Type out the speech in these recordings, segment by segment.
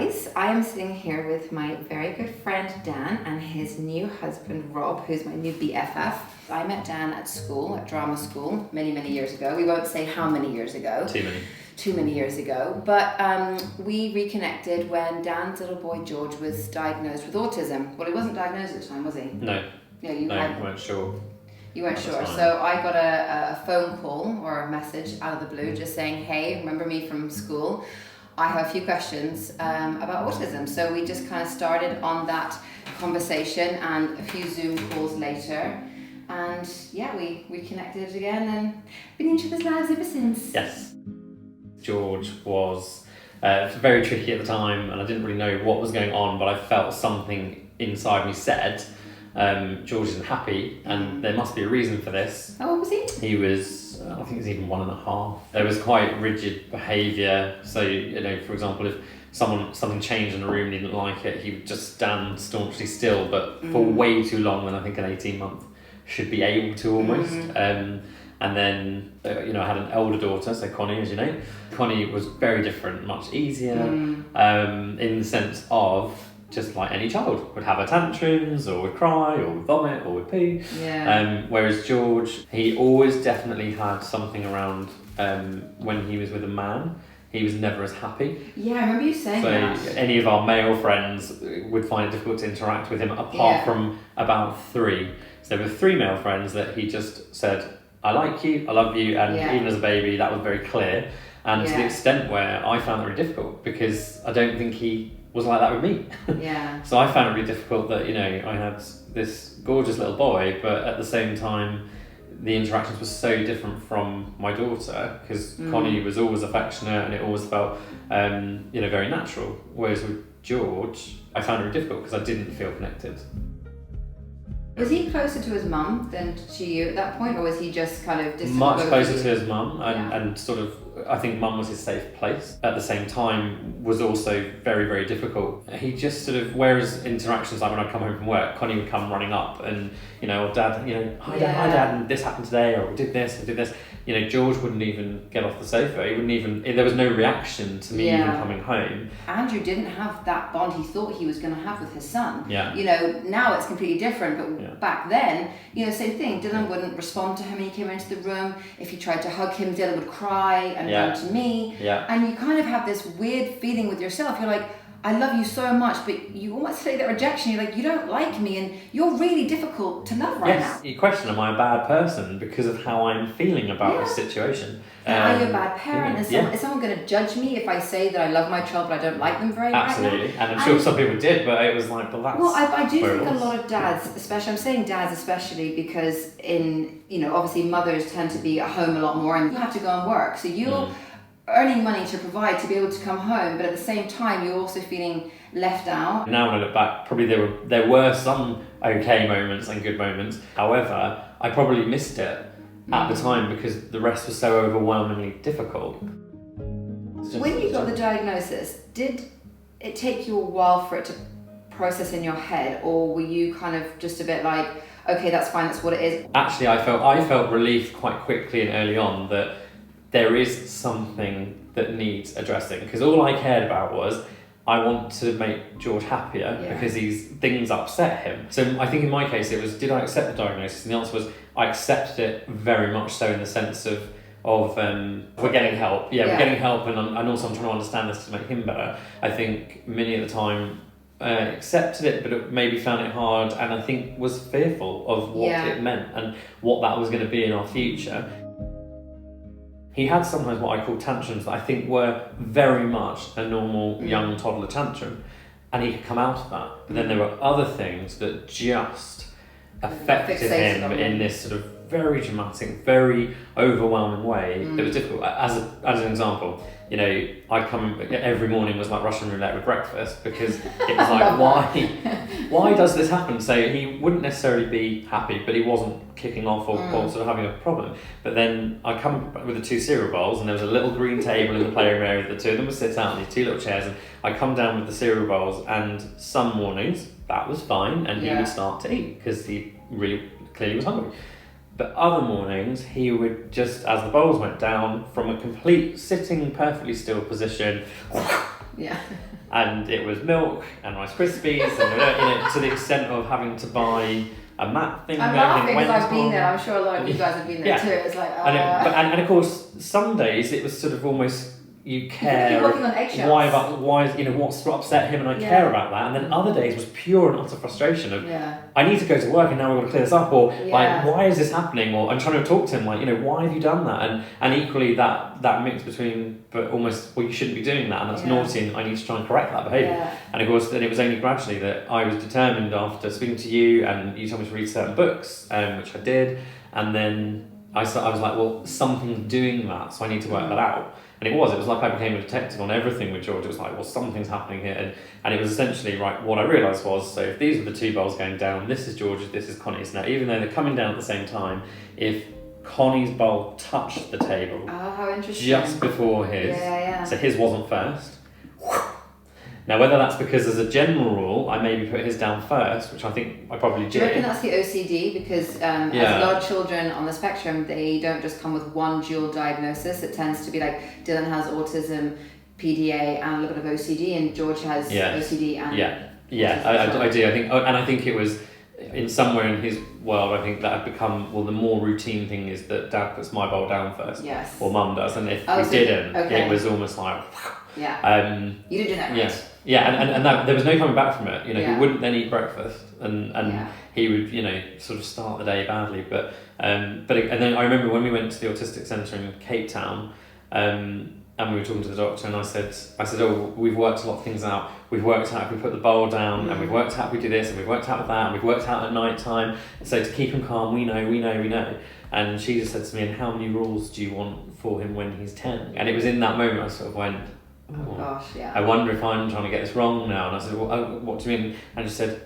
guys. I am sitting here with my very good friend Dan and his new husband Rob, who's my new BFF. I met Dan at school, at drama school, many, many years ago. We won't say how many years ago. Too many years ago. But we reconnected when Dan's little boy George was diagnosed with autism. Well, he wasn't diagnosed at the time, was he? No. No, you weren't sure. You weren't sure. So I got a phone call or a message out of the blue just saying, hey, remember me from school? I have a few questions about autism. So we just kind of started on that conversation, and a few Zoom calls later. And yeah, we reconnected again and been in each other's lives ever since. Yes. George was very tricky at the time, and I didn't really know what was going on, but I felt something inside me said, George isn't happy, and there must be a reason for this. How old was he? He was, I think he was even 1.5. There was quite rigid behaviour. So, you know, for example, if something changed in a room and he didn't like it, he would just stand staunchly still, but for way too long than I think an 18-month should be able to almost. And then, you know, I had an elder daughter, so Connie, as you know. Connie was very different, much easier, in the sense of just like any child would have her tantrums, or would cry, or would vomit, or would poo. Yeah. Whereas George, he always definitely had something around when he was with a man. He was never as happy. Yeah, I remember you saying that. So any of our male friends would find it difficult to interact with him, apart from about 3. So there were 3 male friends that he just said, I like you, I love you, and even as a baby, that was very clear. And to the extent where I found it really difficult, because I don't think he was like that with me. Yeah. So I found it really difficult that, you know, I had this gorgeous little boy, but at the same time, the interactions were so different from my daughter, because Connie was always affectionate and it always felt, you know, very natural. Whereas with George, I found it really difficult because I didn't feel connected. Was he closer to his mum than to you at that point, or was he just kind of distant? Much closer to his mum, and sort of, I think mum was his safe place. At the same time, was also very, very difficult. He just sort of, whereas interactions like when I'd come home from work, Connie would come running up and, you know, or Dad, you know, hi Dad, and this happened today, or we did this, we did this. You know, George wouldn't even get off the sofa. He wouldn't even, there was no reaction to me even coming home. Andrew didn't have that bond he thought he was going to have with his son. Yeah. You know, now it's completely different, but back then, you know, same thing. Dylan wouldn't respond to him when he came into the room. If he tried to hug him, Dylan would cry and run to me. Yeah. And you kind of have this weird feeling with yourself. You're like, I love you so much, but you almost feel that rejection. You're like, you don't like me, and you're really difficult to love right now. You question, am I a bad person because of how I'm feeling about this situation? Are you a bad parent? Is someone going to judge me if I say that I love my child but I don't like them very much? Absolutely, right now? And I'm sure some people did, but it was like, well, that's... Well, I do think a lot of dads, especially, I'm saying dads especially, because you know, obviously mothers tend to be at home a lot more, and you have to go and work. So you're earning money to provide, to be able to come home, but at the same time you're also feeling left out. Now when I look back, probably there were some okay moments and good moments. However, I probably missed it at the time because the rest was so overwhelmingly difficult. When you got the diagnosis, did it take you a while for it to process in your head, or were you kind of just a bit like, okay, that's fine, that's what it is? Actually, I felt relief quite quickly and early on that there is something that needs addressing, because all I cared about was I want to make George happier because these things upset him. So I think in my case it was, did I accept the diagnosis? And the answer was I accepted it very much so, in the sense of we're getting help. We're getting help, and also I'm trying to understand this to make him better. I think many at the time accepted it, but it maybe found it hard, and I think was fearful of what it meant and what that was going to be in our future. He had sometimes what I call tantrums that I think were very much a normal young toddler tantrum, and he could come out of that. But then there were other things that just affected him in this sort of very dramatic, very overwhelming way that was difficult. As an example, you know, I'd come every morning was like Russian roulette with breakfast, because it was like, why does this happen? So he wouldn't necessarily be happy, but he wasn't kicking off or sort of having a problem. But then I'd come with the 2 cereal bowls, and there was a little green table in the playroom area. The 2 of them would sit out on these 2 little chairs, and I'd come down with the cereal bowls, and some mornings that was fine, and he would start to eat because he really clearly was hungry. But other mornings, he would just, as the bowls went down, from a complete sitting perfectly still position, and it was milk and Rice Krispies, and to the extent of having to buy a mat thing. I'm laughing because I've been there. I'm sure a lot of you guys have been there too. It's like, and of course, some days it was sort of almost you care. You're walking on eggshells. Why what's upset him, and I care about that. And then other days was pure and utter frustration of I need to go to work and now we've got to clear this up, or like why is this happening? Or I'm trying to talk to him like why have you done that? And equally that mix between but almost you shouldn't be doing that and that's naughty and I need to try and correct that behaviour. Yeah. And of course then it was only gradually that I was determined after speaking to you and you told me to read certain books, which I did, and then I was like, well, something's doing that, so I need to work that out. And it was like I became a detective on everything with George. It was like, well, something's happening here. And it was essentially, right, what I realised was, so if these were the two bowls going down, this is George's, this is Connie's. Now, even though they're coming down at the same time, if Connie's bowl touched the table how interesting. just before his, so his wasn't first. Now, whether that's because as a general rule, I maybe put his down first, which I think I probably did. Do you reckon that's the OCD? Because as a lot of children on the spectrum, they don't just come with one dual diagnosis. It tends to be like Dylan has autism, PDA, and a little bit of OCD, and George has OCD and I do. I think, and I think it was in somewhere in his world. I think that had become the more routine thing is that Dad puts my bowl down first, or Mum does, and if we didn't, it was almost like you didn't do that right. And that, there was no coming back from it. He wouldn't then eat breakfast, and he would, sort of start the day badly. But and then I remember when we went to the Autistic Centre in Cape Town, and we were talking to the doctor, and I said, oh, we've worked a lot of things out. We've worked out if we put the bowl down, and we've worked out if we do this, and we've worked out that, and we've worked out at night time. So to keep him calm, we know. And she just said to me, and how many rules do you want for him when he's 10? And it was in that moment I sort of went, oh gosh, I wonder if I'm trying to get this wrong now. And I said, well, what do you mean? And she said,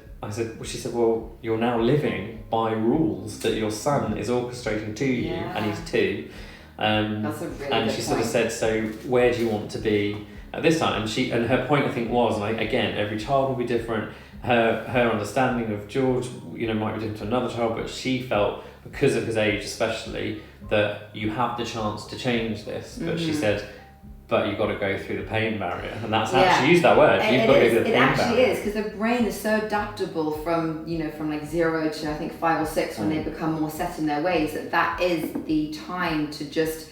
she said, well, you're now living by rules that your son is orchestrating to you, and he's 2. That's a really and good she sort of point. said, so where do you want to be at this time? And her point, I think, was, like, again, every child will be different. Her understanding of George, might be different to another child, but she felt, because of his age especially, that you have the chance to change this. But she said, but you've got to go through the pain barrier, and that's how she used that word. You've got to go through the pain barrier. It actually is, because the brain is so adaptable from like 0 to I think 5 or 6 when they become more set in their ways. That is the time to just,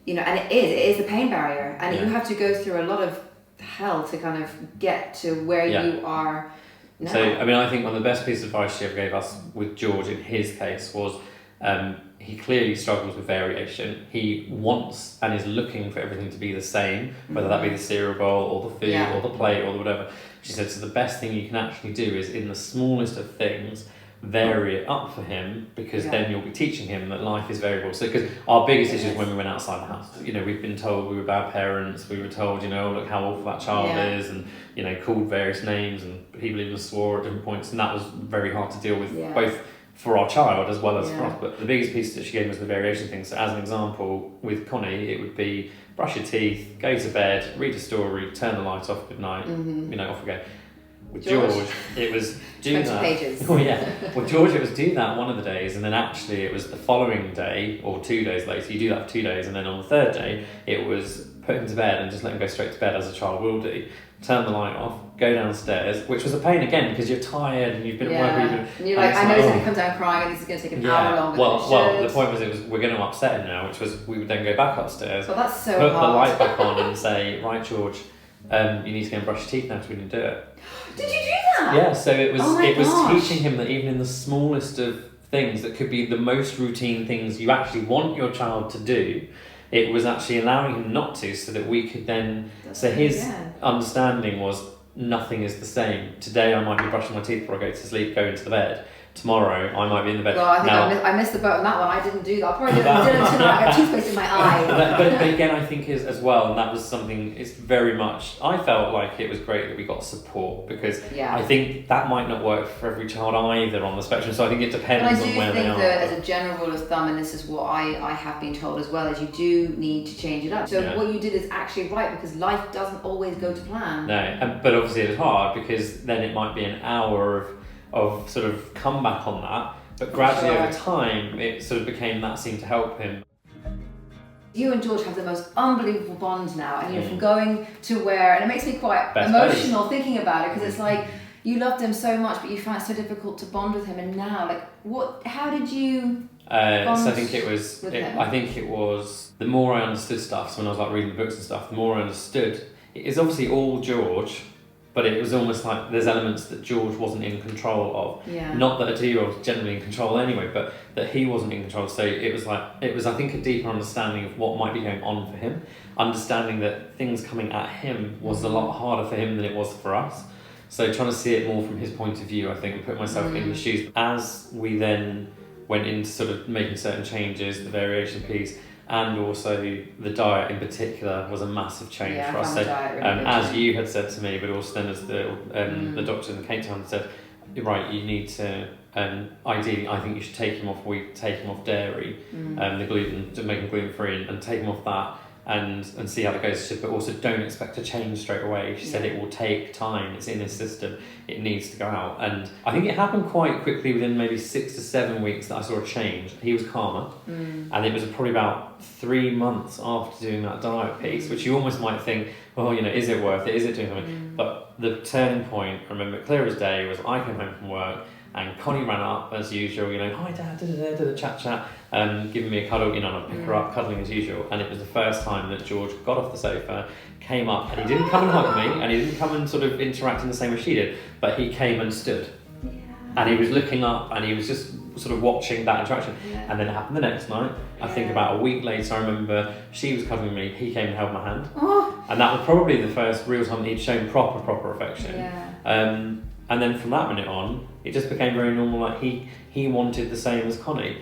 and it is the pain barrier, and you have to go through a lot of hell to kind of get to where you are now. So I think one of the best pieces of advice she ever gave us with George in his case was, he clearly struggles with variation. He wants and is looking for everything to be the same, whether that be the cereal bowl or the food or the plate or the whatever. She said, so the best thing you can actually do is, in the smallest of things, vary it up for him, because then you'll be teaching him that life is variable. So, because our biggest issue is when we went outside the house. We've been told we were bad parents. We were told, oh, look how awful that child is, and called various names, and people even swore at different points, and that was very hard to deal with, both for our child as well as for us. But the biggest piece that she gave was the variation thing. So as an example, with Connie, it would be brush your teeth, go to bed, read a story, turn the light off, good night, off we go. With George, it was do 20 that. pages. With George, it was do that one of the days, and then actually it was the following day or 2 days later. You do that for 2 days, and then on the third day, it was put him to bed and just let him go straight to bed, as a child will do. Turn the light off, go downstairs, which was a pain again, because you're tired and you've been at work. And you're like, I know he's going to come down crying, and this is going to take an hour longer Well, the point was, we're going to upset him now, which was we would then go back upstairs, well, that's so put hard. the light back on and say, right, George, you need to go and brush your teeth now, so we can do it. Did you do that? Yeah, so it was gosh. teaching him that even in the smallest of things that could be the most routine things you actually want your child to do, it was actually allowing him not to, so that we could then... his understanding was, nothing is the same. Today I might be brushing my teeth before I go to sleep, go into the bed. Tomorrow I might be in the bed. Well, I think I missed the boat on that one. I didn't do that. I probably didn't tonight. I got toothpaste in my eye. But again, I think is as well, and that was something. It's very much. I felt like it was great that we got support, because I think that might not work for every child either on the spectrum. So I think it depends on where they are. I do think that, as a general rule of thumb, and this is what I have been told as well, is you do need to change it up. So what you did is actually right, because life doesn't always go to plan. No, but obviously it's hard, because then it might be an hour of sort of comeback on that, but gradually over time it sort of became that seemed to help him. You and George have the most unbelievable bond now, and from going to where, and it makes me quite emotional thinking about it, because it's like you loved him so much, but you found it so difficult to bond with him, and now, like, how did you bond so I think it was the more I understood stuff, so when I was like reading the books and stuff, the more I understood. It's obviously all George, but it was almost like there's elements that George wasn't in control of. Yeah. Not that a 2-year-old is generally in control anyway, but that he wasn't in control. So it was I think a deeper understanding of what might be going on for him. Understanding that things coming at him was a lot harder for him than it was for us. So trying to see it more from his point of view, I think, and put myself in his shoes. As we then went into sort of making certain changes, the variation piece, and also the diet in particular was a massive change for us. So as you had said to me, but also then as the doctor in Cape Town said, right, you need to ideally, I think you should take him off dairy, the gluten, to make him gluten free, and take him off that and see how it goes. But also don't expect to change straight away. She said it will take time. It's in his system. It needs to go out. And I think it happened quite quickly within maybe 6 to 7 weeks that I saw a change. He was calmer. And it was probably about 3 months after doing that diet piece, which you almost might think, well, is it worth it? Is it doing something? But the turning point, I remember clear as day, was I came home from work and Connie ran up as usual, hi Dad, chat, giving me a cuddle, and I'd pick her up, cuddling as usual. And it was the first time that George got off the sofa, came up, and he didn't come and hug me, and he didn't come and sort of interact in the same way she did, but he came and stood. Yeah. And he was looking up, and he was just sort of watching that interaction. Yeah. And then it happened the next night. I think about a week later, I remember she was cuddling me, he came and held my hand. Oh. And that was probably the first real time he'd shown proper affection. Yeah. And then from that minute on, it just became very normal. Like he wanted the same as Connie.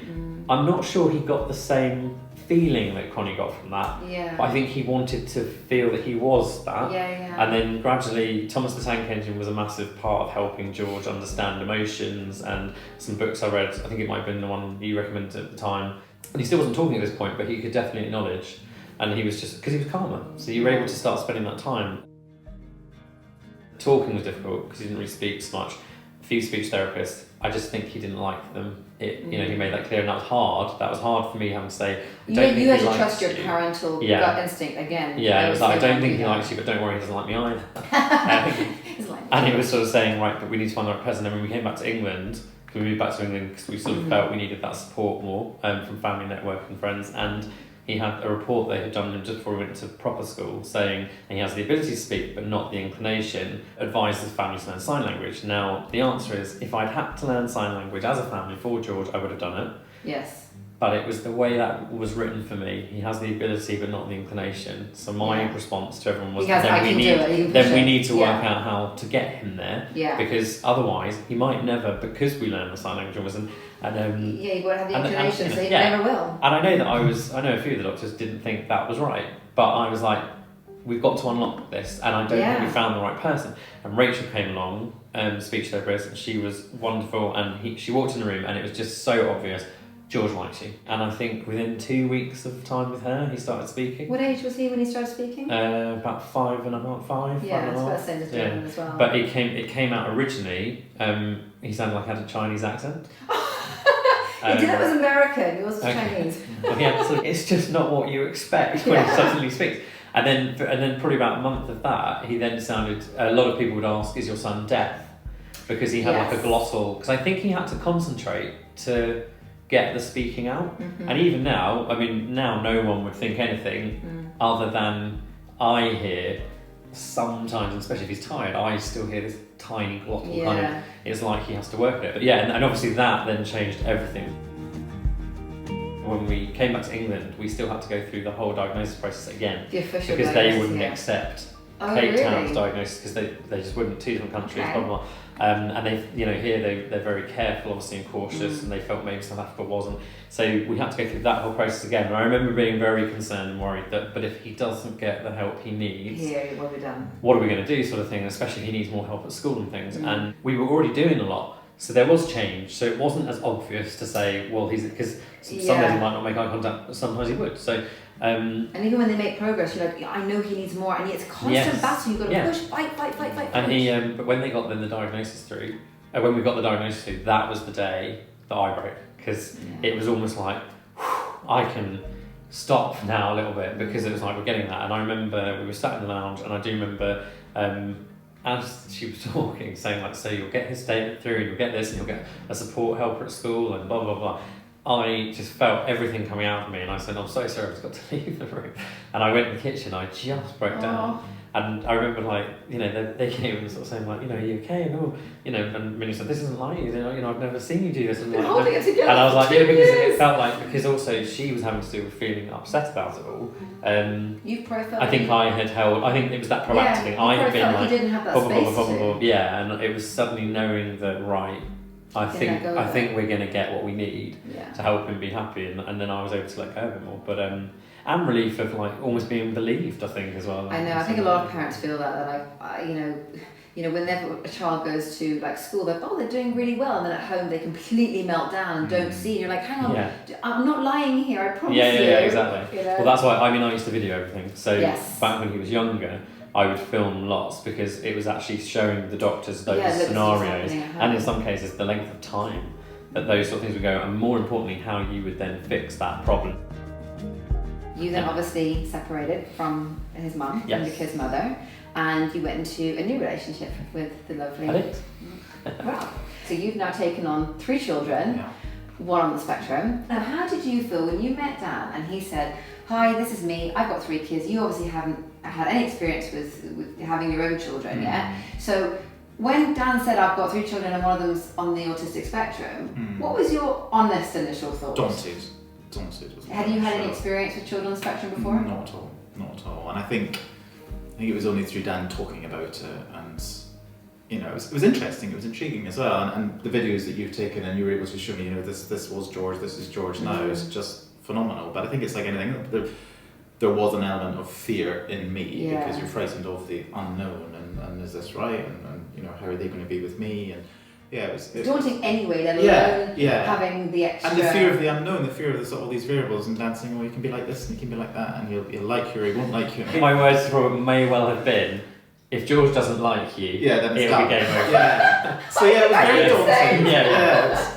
I'm not sure he got the same feeling that Connie got from that. Yeah. But I think he wanted to feel that he was that. Yeah. And then gradually, Thomas the Tank Engine was a massive part of helping George understand emotions, and some books I read, I think it might have been the one you recommended at the time. And he still wasn't talking at this point, but he could definitely acknowledge. And he was just, because he was calmer. So you were able to start spending that time. Talking was difficult because he didn't really speak so much. A few speech therapists, I just think he didn't like them. He made that clear, and that was hard. That was hard for me having to say, you had to trust your parental gut instinct again. Yeah, it was like, I don't think he likes you, but don't worry, he doesn't like me either. And he was sort of saying, right, but we need to find the right person. And when we came back to England, we moved back to England because we sort of felt we needed that support more from family network and friends. And he had a report they had done just before we went to proper school saying he has the ability to speak but not the inclination, advised his family to learn sign language. Now, the answer is, if I'd had to learn sign language as a family for George, I would have done it. Yes. But it was the way that was written for me. He has the ability but not the inclination. So my response to everyone was, then we need to work out how to get him there. Yeah. Because otherwise, he might never, because we learn the sign language almost. You won't have the inclination, so you never will. And I know a few of the doctors didn't think that was right. But I was like, we've got to unlock this. And I don't think we found the right person. And Rachel came along, speech therapist, and she was wonderful. And she walked in the room and it was just so obvious, George likes you. And I think within 2 weeks of time with her, he started speaking. What age was he when he started speaking? About 5.5, 5. Yeah, that's about the same as Dylan as well. But it came out originally, he sounded like he had a Chinese accent. Dylan was American, he wasn't Chinese. So it's just not what you expect when he suddenly speaks. And then probably about a month of that, he then sounded, a lot of people would ask, is your son deaf? Because he had like a glossal, because I think he had to concentrate to get the speaking out. And even now, now no one would think anything other than I hear sometimes, especially if he's tired, I still hear this tiny glottal kind of, it's like he has to work at it. But and obviously that then changed everything. When we came back to England, we still had to go through the whole diagnosis process again. The official because they wouldn't accept Cape Town's diagnosis, because they just wouldn't, 2 different countries, blah, blah, blah. And they, here they're very careful, obviously, and cautious, and they felt maybe South Africa wasn't. So we had to go through that whole process again. And I remember being very concerned and worried that, but if he doesn't get the help he needs, what have we done? What are we going to do, sort of thing, especially if he needs more help at school and things. And we were already doing a lot. So there was change. So it wasn't as obvious to say, well, because some days he might not make eye contact, but sometimes he would. So. And even when they make progress, you're like, I know he needs more, and it's a constant battle. You've got to push, fight. And he, but when they got the diagnosis through, when we got the diagnosis through, that was the day that I broke, because it was almost like, I can stop now a little bit, because it was like, we're getting that. And I remember we were sat in the lounge, and I do remember as she was talking, saying like, so you'll get his statement through, and you'll get this, and you'll get a support helper at school, and blah blah blah. I just felt everything coming out of me, and I said, I'm so sorry, I've just got to leave the room. And I went in the kitchen, I just broke down. And I remember, like, you know, they came and sort of saying, like, you know, are you okay? And, oh, you know, and Minnie said, this isn't like you, I've never seen you do this. And, like, holding it together. And I was like, yeah, because it felt like, because also she was having to do with feeling upset about it all. You probably felt I think I had held, I think it was that proactive thing. I had been like, you didn't have that space yeah, and it was suddenly knowing that, right, I think we're going to get what we need to help him be happy, and then I was able to let go of it more. But and relief of like almost being believed, I think, as well. I know. I think a lot of parents feel that like, you know, whenever a child goes to like school, they're doing really well, and then at home they completely melt down and don't see. You're like, hang on, I'm not lying here, I promise you. Yeah, exactly. You know? Well, that's why I used to video everything. So back when he was younger, I would film lots, because it was actually showing the doctors those scenarios, and in some cases the length of time that those sort of things would go, and more importantly how you would then fix that problem. You then obviously separated from his mum, and the kid's mother, and you went into a new relationship with the lovely... I did. Wow. So you've now taken on 3 children, one on the spectrum. Now, how did you feel when you met Dan and he said, hi, this is me, I've got 3 kids, you obviously haven't had any experience with having your own children yet. So when Dan said, I've got 3 children and one of them's on the autistic spectrum, what was your honest initial thoughts? Daunted. Had you had any experience with children on the spectrum before? Not at all. And I think it was only through Dan talking about it, and you know, it was interesting, it was intriguing as well. And the videos that you've taken and you were able to show me, you know, this was George, this is George now, is just phenomenal. But I think it's like anything, there was an element of fear in me, because you're frightened of the unknown, and is this right, and you know, how are they going to be with me, and it was daunting anyway, let alone having the extra... And the fear of the unknown, the fear of all these variables, and Dan saying, well, you can be like this and you can be like that, and he'll like you or he won't like you. My words for it may well have been, if George doesn't like you, then it's it'll be game over. So it was very daunting.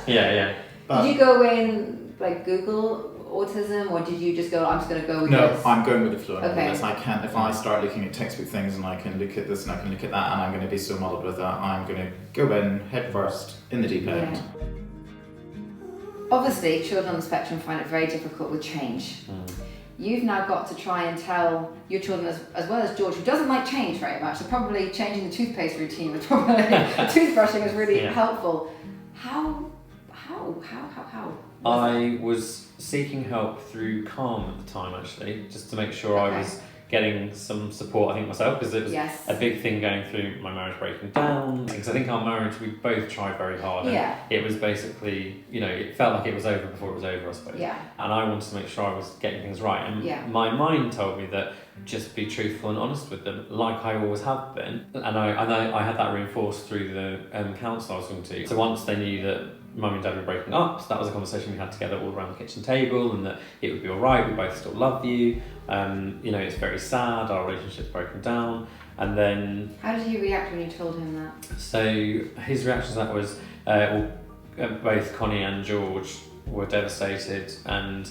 Yeah. Did you go in, like, Google autism, or did you just go, I'm just going to go with this? No, I'm going with the flow. I can't, if I start looking at textbook things and I can look at this and I can look at that and I'm going to be so muddled with that, I'm going to go in head first in the deep end. Obviously, children on the spectrum find it very difficult with change. You've now got to try and tell your children, as well as George, who doesn't like change very much, so probably changing the toothpaste routine was probably, toothbrushing was really helpful. How? I was seeking help through Calm at the time, actually, just to make sure I was getting some support, I think, myself, because it was a big thing going through my marriage breaking down. Because I think our marriage, we both tried very hard. And it was basically, you know, it felt like it was over before it was over, I suppose. And I wanted to make sure I was getting things right. And my mind told me that just be truthful and honest with them, like I always have been. And I had that reinforced through the counsellor I was going to. So once they knew that Mum and Dad were breaking up, so that was a conversation we had together all around the kitchen table, and that it would be alright, we both still love you, you know, it's very sad, our relationship's broken down. And then... How did he react when you told him that? So his reaction to that was, both Connie and George were devastated and,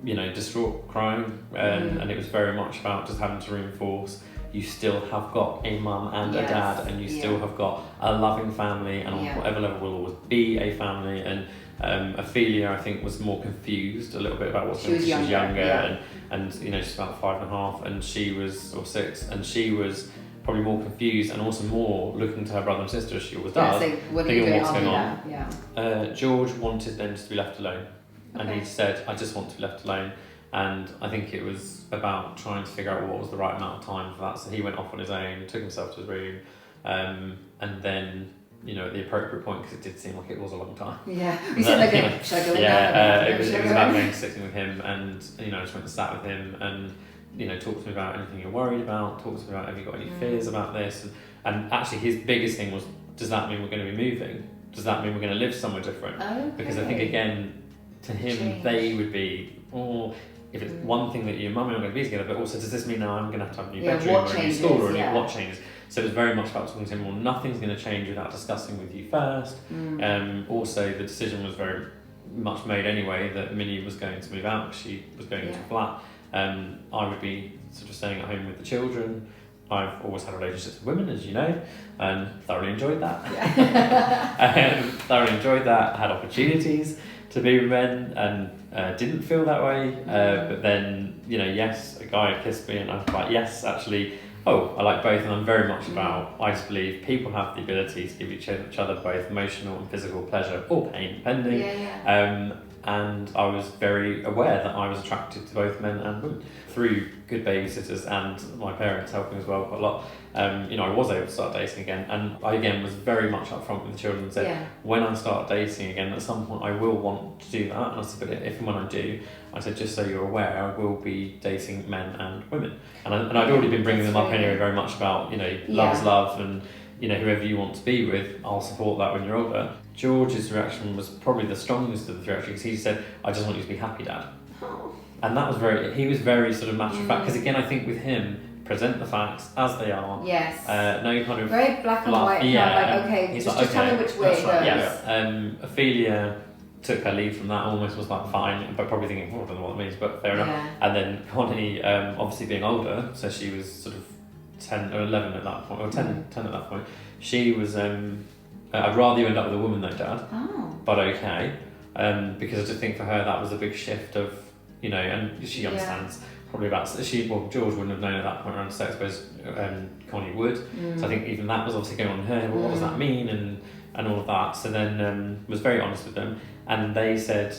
you know, distraught, crying, and it was very much about just having to reinforce you still have got a mum and a dad, and you still have got a loving family, and on whatever level will always be a family. And Ophelia, I think, was more confused a little bit about what's going on. She was younger, and you know, she's about 5.5, and she was, or 6, and she was probably more confused and also more looking to her brother and sister, as she always does, thinking what's going on. George wanted them to be left alone, and he said, I just want to be left alone. And I think it was about trying to figure out what was the right amount of time for that. So he went off on his own, took himself to his room, and then, you know, at the appropriate point, because it did seem like it was a long time. Yeah, you said like, should I go in now? It was about going sitting with him, and you know, I just went and sat with him, and you know, talk to me about anything you're worried about. Talk to me about, have you got any fears about this? And actually, his biggest thing was, does that mean we're going to be moving? Does that mean we're going to live somewhere different? Because I think, again, to him, they would be, if it's one thing that your mum and I are going to be together, but also, does this mean now I'm going to have a new bedroom or a new school or what changes? So it was very much about talking to him, well, nothing's going to change without discussing with you first. Also, the decision was very much made anyway that Minnie was going to move out. She was going into a flat. I would be sort of staying at home with the children. I've always had relationships with women, as you know, and thoroughly enjoyed that. Thoroughly enjoyed that. Had opportunities to be with men, and didn't feel that way. But then, yes, a guy had kissed me, and I was like, yes, actually. I like both, and I'm very much about, I just believe people have the ability to give each other both emotional and physical pleasure or pain, depending. And I was very aware that I was attracted to both men and women through good babysitters and my parents helping as well quite a lot. I was able to start dating again, and I again was very much upfront with the children and said, when I start dating again, at some point I will want to do that. And I said, but if and when I do, I said, just so you're aware, I will be dating men and women. And I'd already been bringing them up anyway, very much about, love is love, and whoever you want to be with, I'll support that when you're older. George's reaction was probably the strongest of the three, actually, because he said, I just want you to be happy, Dad. And that was he was very sort of matter of fact, because again, I think with him, present the facts as they are. Yes. No kind of very black and white. Okay, just tell me which way it goes. Ophelia took her leave from that, almost was like fine, but probably thinking, I don't know what it means, but fair enough. And then Connie, obviously being older, so she was sort of 10 or 11 at that point, or 10 at that point. She was, I'd rather you end up with a woman though, Dad. But okay. Because I just think for her that was a big shift of, and she understands probably about, George wouldn't have known at that point around sex, whereas Connie would. So I think even that was obviously going on in her, well, what does that mean, and all of that. So then was very honest with them, and they said,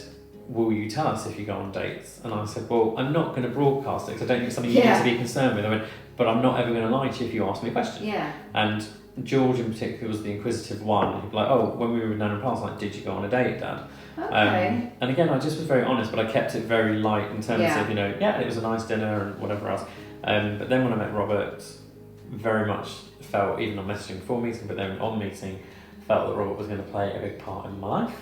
will you tell us if you go on dates? And I said, well, I'm not going to broadcast it because I don't think it's something you need to be concerned with. I went, but I'm not ever going to lie to you if you ask me a question. And George in particular was the inquisitive one. He'd be like, when we were with Nan and Pa, I was like, did you go on a date, Dad? And again, I just was very honest, but I kept it very light in terms of, it was a nice dinner and whatever else. But then when I met Robert, very much felt, even on messaging before meeting, but then on meeting, felt that Robert was going to play a big part in my life.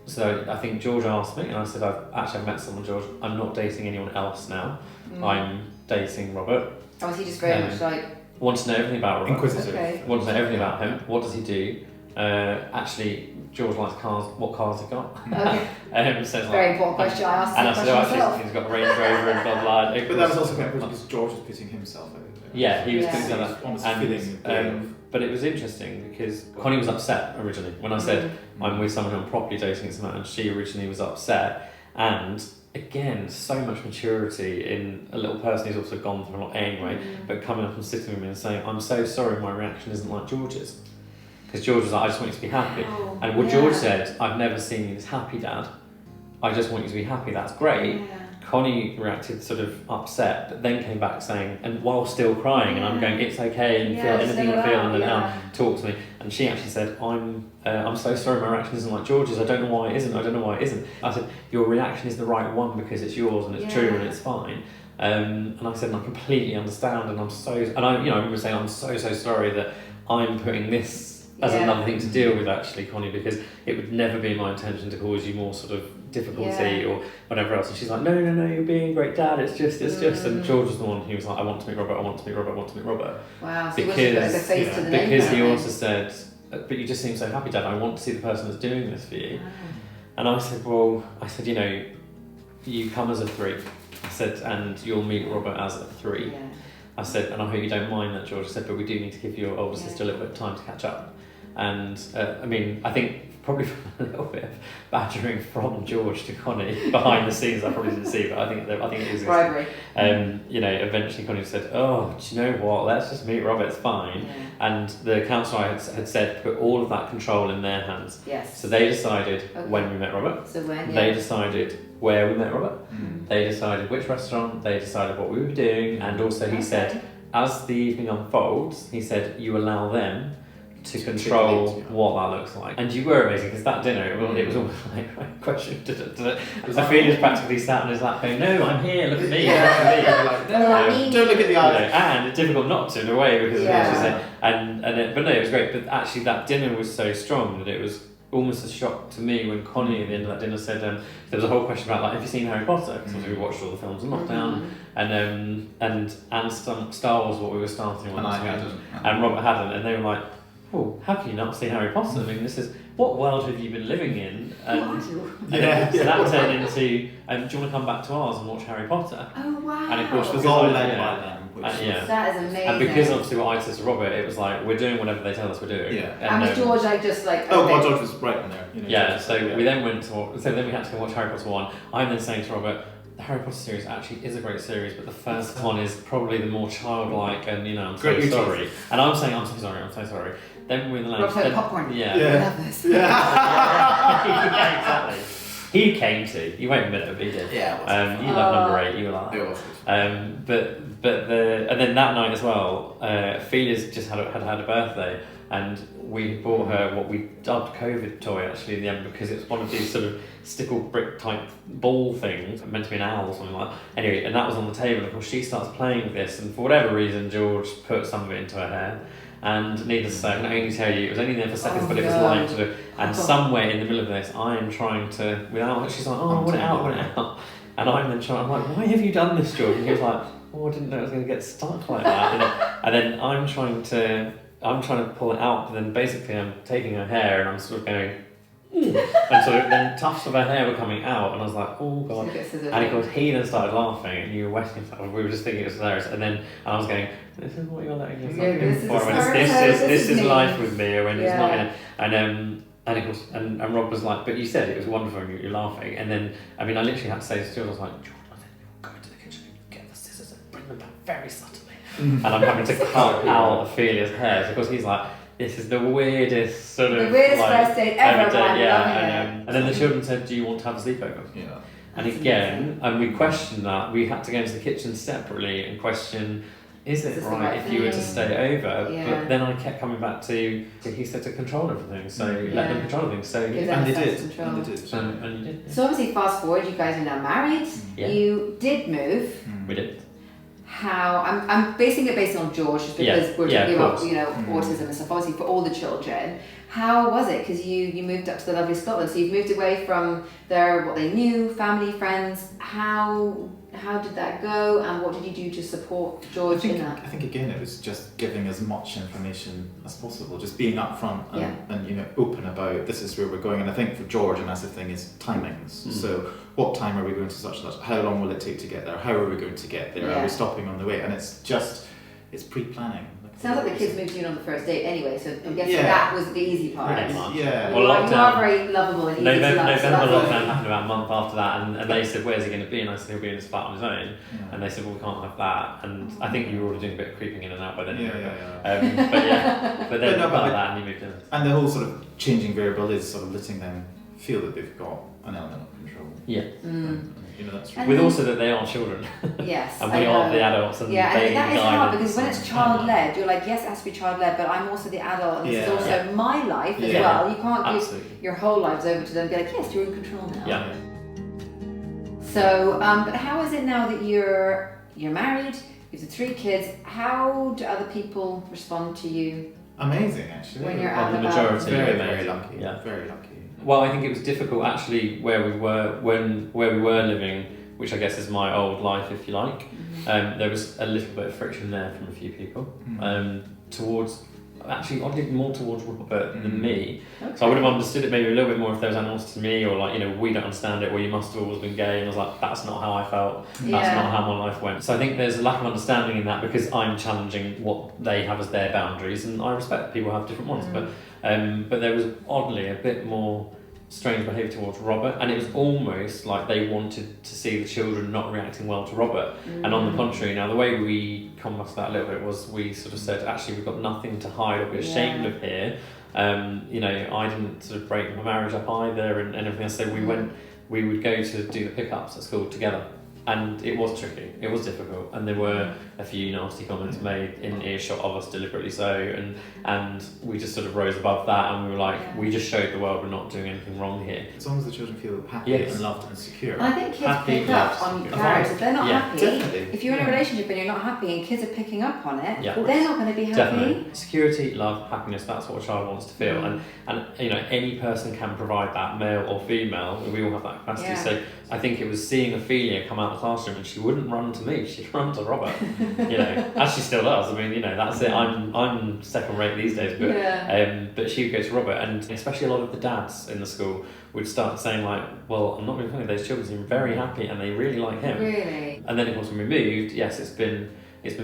So I think George asked me, and I said, I've met someone, George. I'm not dating anyone else now. I'm dating Robert. Oh, was he just very much like... Want to know everything about Robert. Inquisitive. Want to know everything about him. What does he do? Actually, George likes cars. What cars he got? Okay. So very important question. I asked and the question myself. He's got a Range Rover and blah blah. But that was also quite important because George was putting himself out there. Yeah, he was putting himself out there. But it was interesting because Connie was upset originally when I said I'm with someone who I'm properly dating someone, and she originally was upset. And again, so much maturity in a little person who's also gone through a lot anyway, but coming up and sitting with me and saying, I'm so sorry my reaction isn't like George's. Because George was like, I just want you to be happy. And what George said, I've never seen you this happy, Dad. I just want you to be happy, that's great. Connie reacted sort of upset, but then came back saying, and while still crying, and I'm going, it's okay, and feel anything you feel, and then talk to me. And she actually said, I'm so sorry my reaction isn't like George's, I don't know why it isn't. I said, your reaction is the right one because it's yours and it's true and it's fine. And I said, and I completely understand, and I remember saying, I'm so sorry that I'm putting this as another thing to deal with actually, Connie, because it would never be my intention to cause you more sort of difficulty or whatever else. And she's like, no, you're being a great dad, it's just. And George was the one who was like, I want to meet Robert. Wow, so he was the face to the name. Because he also said, but you just seem so happy, Dad, I want to see the person that's doing this for you. And I said, you come as a 3. I said, and you'll meet Robert as a 3. I said, and I hope you don't mind that, George. I said, but we do need to give your older sister a little bit of time to catch up. And I think probably a little bit of badgering from George to Connie behind the scenes, I probably didn't see, but I think it was bribery. Eventually Connie said, "Oh, do you know what? Let's just meet Robert. It's fine." And the council had said put all of that control in their hands. Yes. So they decided when we met Robert. So when they decided where we met Robert. They decided which restaurant. They decided what we were doing, and also he said, as the evening unfolds, he said you allow them to control what that looks like. And you were amazing, because that dinner, it was almost like a question. Ophelia's practically sat on his lap going, no, I'm here, look at me. Don't look at the eyes. And it's difficult not to in a way, because of what she said. But no, it was great. But actually that dinner was so strong that it was almost a shock to me when Connie at the end of that dinner said, there was a whole question about, like, have you seen Harry Potter? Because we watched all the films in lockdown, and Star Wars, what we were starting on, and I hadn't. And Robert hadn't, and they were like, oh, how can you not see Harry Potter? I mean, this is what world have you been living in? And What? then, so that turned into, do you want to come back to ours and watch Harry Potter? Oh wow. And of course, It was because all I- led yeah. by them. Which Yeah. That is amazing. And because obviously what I said to Robert, it was like, we're doing whatever they tell us we're doing. Yeah. And was George like just like? Oh, okay. God, George was right in there. You know, Yeah, George so was- we then went to so then we had to go watch Harry Potter 1. I'm then saying to Robert, the Harry Potter series actually is a great series, but the first one is probably the more childlike and, I'm so Great sorry. And I'm saying, I'm so sorry. Then we're in the lounge. Rob said then- popcorn. Yeah. I Yeah. love this. Yeah, exactly. He came to. You won't admit it, but he did. Yeah. You love number 8. You were like that. It was. And then that night as well, Felia's just had a birthday, and we bought her what we dubbed COVID toy actually in the end, because it's one of these sort of stickle brick type ball things, meant to be an owl or something like that. Anyway, and that was on the table, and of course she starts playing with this, and for whatever reason George put some of it into her hair. And needless to say, I can only tell you, it was only there for seconds, but it was like sort of, and somewhere in the middle of this, I am trying to, without, she's like, oh, I want it out. And I'm then trying, I'm like, why have you done this, George? And he was like, oh, I didn't know it was going to get stuck like that. And then I'm trying to pull it out, but then basically I'm taking her hair and I'm sort of going, and sort of then tufts of her hair were coming out, and I was like, oh god. And of course he then started laughing, and you were wetting yourself. We were just thinking it was hilarious, and I was going, this is what you're letting yourself in for. This is life with me, when it's not. And of course, and Rob was like, but you said it was wonderful, and you're laughing. And then I literally had to say to George, I was like, George, I think you'll go into the kitchen and get the scissors and bring them back very subtly. And I'm having to cut out Ophelia's hair. So of course he's like, this is the weirdest sort of first date ever. And then the children said, do you want to have a sleepover? Yeah. And again, and we questioned that. We had to go into the kitchen separately and question, is it right if you were to stay over? Yeah. But then I kept coming back to he said to control everything, so let them control everything. So Give them And they a sense did. of control. And they did. and you did. Yeah. So obviously, fast forward, you guys are now married. Yeah. You did move. We did. How I'm basing it based on George, just because we're Yeah, talking of about course. autism and stuff. Obviously, for all the children, how was it? Because you moved up to the lovely Scotland, so you've moved away from what they knew, family, friends. How did that go, and what did you do to support George in that? I think again it was just giving as much information as possible, just being upfront and open about this is where we're going. And I think for George a massive thing is timings. So what time are we going to such and such? How long will it take to get there? How are we going to get there? Are we stopping on the way? And it's pre-planning. Sounds like the kids moved in on the first date anyway, so I'm guessing that was the easy part. Pretty much. Yeah. You are very lovable and easy to love. November lockdown happened about a month after that, and they said, where's he going to be? And I said, he'll be in his flat on his own. Yeah. And they said, well, we can't have that. And I think you were already doing a bit of creeping in and out by then. But then about that, and you moved in. And the whole sort of changing variable is sort of letting them feel that they've got an element of control. Yeah. And, that's true. With also that they are children. Yes. And we are the adults. And and that is hard guidance because when it's child-led, you're like, yes, it has to be child-led, but I'm also the adult, and this is also my life as well. You can't give your whole lives over to them and be like, yes, you're in control now. Yeah. So, but how is it now that you're married, you have 3 kids, how do other people respond to you? Amazing, actually. When you're out the and majority. about? Very lucky. Yeah. Very lucky. Well, I think it was difficult actually where we were living, which I guess is my old life, if you like. There was a little bit of friction there from a few people towards, actually oddly more towards Robert than me. Okay. So I would have understood it maybe a little bit more if there was animals to me, or like, we don't understand it, or you must have always been gay. And I was like, that's not how I felt. That's not how my life went. So I think there's a lack of understanding in that, because I'm challenging what they have as their boundaries, and I respect people have different ones. But there was oddly a bit more strange behaviour towards Robert, and it was almost like they wanted to see the children not reacting well to Robert. And on the contrary, now the way we combated that a little bit was we sort of said, actually, we've got nothing to hide or be ashamed of here. I didn't sort of break my marriage up either, and everything else. So we would go to do the pickups at school together. And it was tricky, it was difficult, and there were a few nasty comments made in earshot of us deliberately so, and we just sort of rose above that, and we were like, we just showed the world we're not doing anything wrong here. As long as the children feel happy and loved and secure. And I think kids pick up on characters. If they're not happy, definitely. if you're in a relationship and you're not happy and kids are picking up on it, they're not going to be happy. Definitely. Security, love, happiness, that's what a child wants to feel. And any person can provide that, male or female, we all have that capacity. So I think it was seeing Ophelia come out the the classroom and she wouldn't run to me, she'd run to Robert, you know, as she still does. I mean, you know, that's it. I'm second rate these days, but she would go to Robert, and especially a lot of the dads in the school would start saying like, well, I'm not being funny, those children seem very happy and they really like him. Really? And then of course when we moved, yes, it's been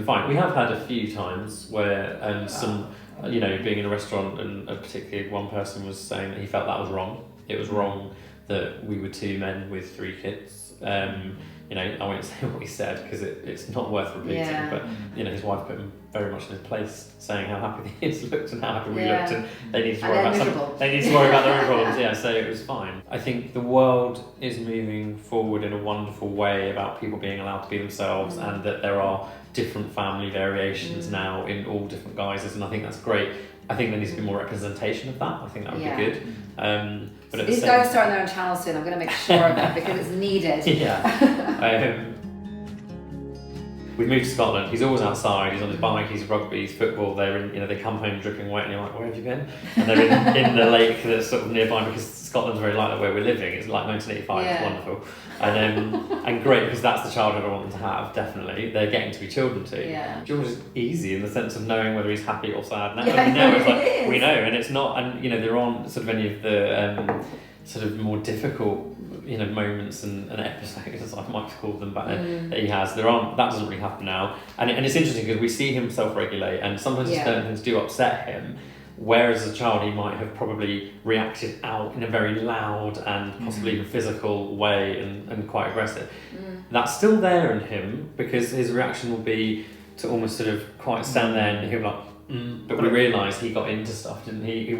fine. We have had a few times where some, you know, being in a restaurant and particularly one person was saying that he felt that was wrong. It was wrong that we were 2 men with 3 kids. You know, I won't say what he said because it's not worth repeating, but you know, his wife put him very much in his place, saying how happy the kids looked and how happy we looked, and they need to worry about they need to worry about their own problems. Yeah, so it was fine. I think the world is moving forward in a wonderful way about people being allowed to be themselves, and that there are different family variations now in all different guises, and I think that's great. I think there needs to be more representation of that. I think that would be good. But so these guys are starting their own channel soon. I'm going to make sure of that because it's needed. Yeah. We've moved to Scotland. He's always outside. He's on his bike. He's rugby. He's football. They're in. You know, they come home dripping wet, and you're like, "Where have you been?" And they're in the lake that's sort of nearby because Scotland's very like where we're living. It's like 1985. It's wonderful, and great because that's the childhood I want them to have. Definitely, they're getting to be children too. Yeah. George is easy in the sense of knowing whether he's happy or sad. Now, we know it's like we know, and it's not. And you know, there aren't sort of any of the sort of more difficult, you know, moments and episodes, as I might call them, back then, that he has. That doesn't really happen now, and it's interesting because we see him self-regulate, and sometimes certain things do upset him. Whereas as a child, he might have probably reacted out in a very loud and possibly even physical way and quite aggressive. That's still there in him because his reaction will be to almost sort of quite stand there and he'll be like, but we realised he got into stuff, didn't he?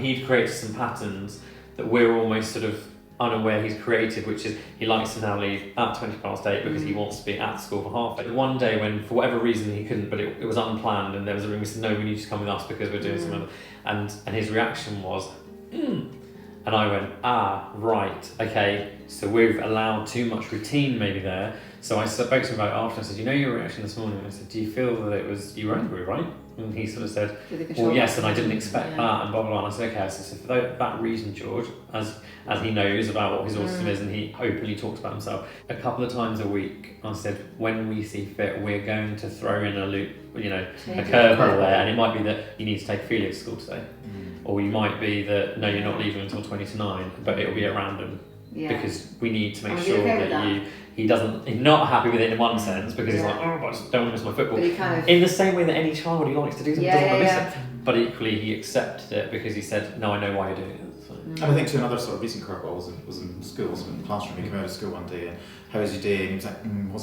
He'd created some patterns that we're almost sort of unaware he's created, which is he likes to now leave at 8:20 because he wants to be at school for 8:30. One day when for whatever reason he couldn't, but it was unplanned and there was a ring, we said, no, we need you to come with us because we're doing something, and his reaction was, and I went, right, okay, so we've allowed too much routine maybe there. So I spoke to him about it after. I said, you know your reaction this morning? I said, do you feel that you were angry, right? And he sort of said, well, yes, and I didn't expect that, and blah, blah, blah. And I said, okay, so for that reason, George, as he knows about what his autism is, and he openly talks about himself, a couple of times a week, I said, when we see fit, we're going to throw in a loop, you know, a curveball there, and it might be that you need to take Ophelia to school today. Or you might be that, no, you're not leaving until 20 to 9, but it'll be at random. Because we need to make sure that he's not happy with it in one sense because he's like, oh, I just don't want to miss my football. In the same way that any child who likes to do something doesn't want to miss it. But equally, he accepted it because he said, no, I know why you're doing it. So. And I think to another sort of recent curveball was in school, was in the classroom. He came out of school one day and, how was your day? And he was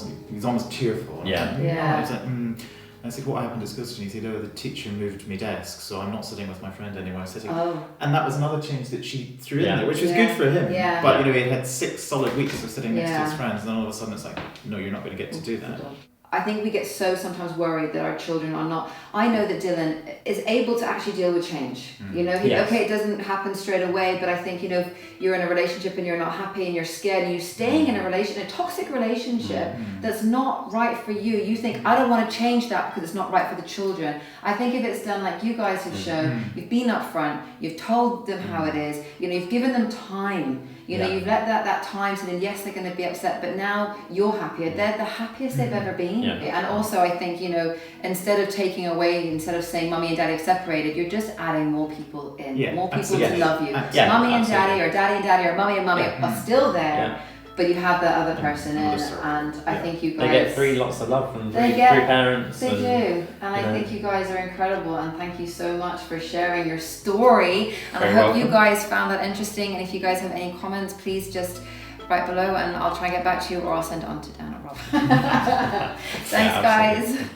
like, he was almost tearful. And I was like, And I said, what happened at school today? He said, the teacher moved my desk, so I'm not sitting with my friend anymore. I'm sitting. And that was another change that she threw in there, which was good for him. But you know, he had 6 solid weeks of sitting next to his friends, and then all of a sudden it's like, no, you're not going to get to do that. I think we get so sometimes worried that our children are not. I know that Dylan is able to actually deal with change. You know, okay, it doesn't happen straight away, but I think, you know, if you're in a relationship and you're not happy and you're scared and you're staying in a toxic relationship that's not right for you, you think, I don't want to change that because it's not right for the children. I think if it's done like you guys have shown, you've been upfront, you've told them how it is, you know, you've given them time. You know, you've let that time to them. Yes, they're going to be upset, but now you're happier. They're the happiest they've ever been. And also, I think, you know, instead of saying mummy and daddy have separated, you're just adding more people in, more people to love you. Mummy and daddy, or daddy and daddy, or mummy and mummy are still there. But you have that other person in, and I think you guys... They get 3 lots of love from 3 parents. They do, and I think you guys are incredible, and thank you so much for sharing your story, and I hope you guys found that interesting, and if you guys have any comments, please just write below, and I'll try and get back to you, or I'll send it on to Dan or Rob. Thanks, guys.